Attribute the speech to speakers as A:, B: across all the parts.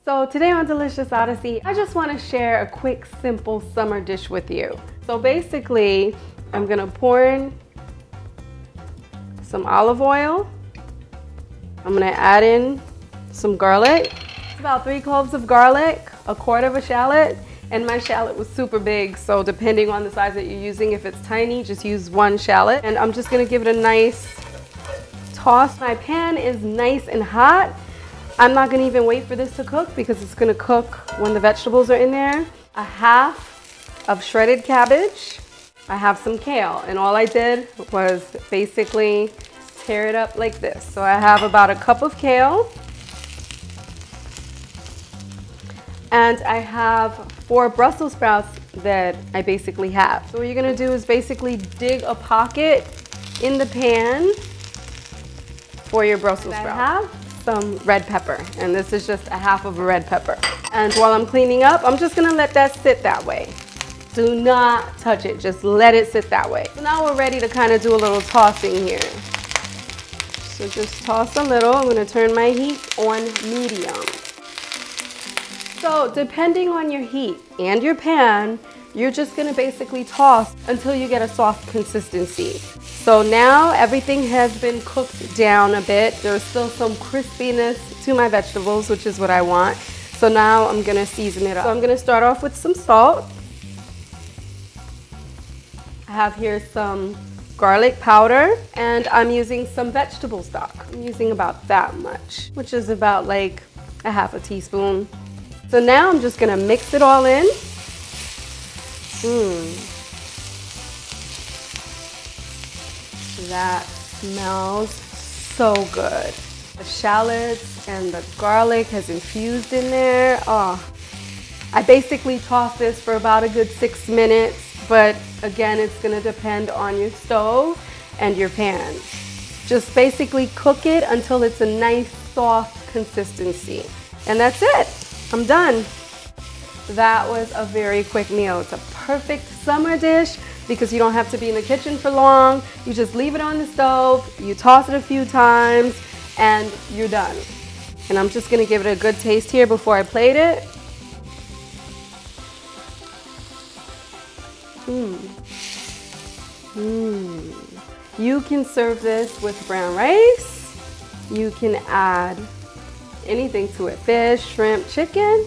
A: So today on Delicious Odyssey, I just want to share a quick, simple summer dish with you. So basically, I'm gonna pour in some olive oil. I'm gonna add in some garlic. It's about 3 cloves of garlic, a quart of a shallot, and my shallot was super big, so depending on the size that you're using, if it's tiny, just use 1 shallot. And I'm just gonna give it a nice toss. My pan is nice and hot. I'm not gonna even wait for this to cook because it's gonna cook when the vegetables are in there. A half of shredded cabbage. I have some kale, and all I did was basically tear it up like this. So I have about a cup of kale. And I have 4 Brussels sprouts that I basically have. So what you're gonna do is basically dig a pocket in the pan for your Brussels sprouts. I have some red pepper, and this is just a half of a red pepper. And while I'm cleaning up, I'm just gonna let that sit that way. Do not touch it, just let it sit that way. So now we're ready to kind of do a little tossing here. So just toss a little. I'm gonna turn my heat on medium. So depending on your heat and your pan, you're just gonna basically toss until you get a soft consistency. So now everything has been cooked down a bit. There's still some crispiness to my vegetables, which is what I want. So now I'm gonna season it up. So I'm gonna start off with some salt. I have here some garlic powder, and I'm using some vegetable stock. I'm using about that much, which is about like a half a teaspoon. So now I'm just gonna mix it all in. That smells so good. The shallots and the garlic has infused in there. Oh, I basically toss this for about a good 6 minutes, but again, it's gonna depend on your stove and your pan. Just basically cook it until it's a nice soft consistency. And that's it, I'm done. That was a very quick meal. It's a perfect summer dish because you don't have to be in the kitchen for long. You just leave it on the stove, you toss it a few times, and you're done. And I'm just gonna give it a good taste here before I plate it. You can serve this with brown rice. You can add anything to it, fish, shrimp, chicken.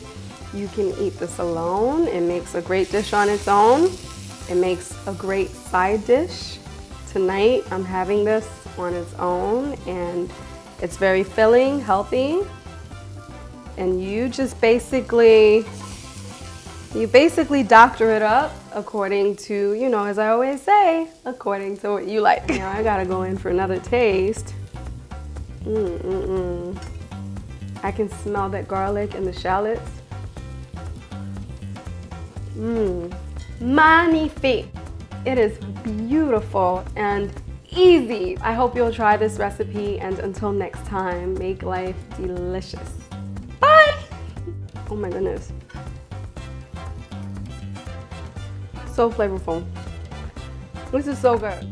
A: You can eat this alone. It makes a great dish on its own. It makes a great side dish. Tonight, I'm having this on its own, and it's very filling, healthy. And you just basically doctor it up according to, you know, as I always say, according to what you like. Now I gotta go in for another taste. I can smell that garlic and the shallots. Magnifique. It is beautiful and easy. I hope you'll try this recipe, and until next time, make life delicious. Bye! Oh my goodness. So flavorful. This is so good.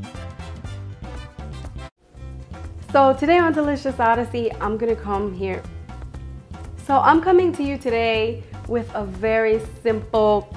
A: So today on Delicious Odyssey, I'm gonna come here. So I'm coming to you today with a very simple,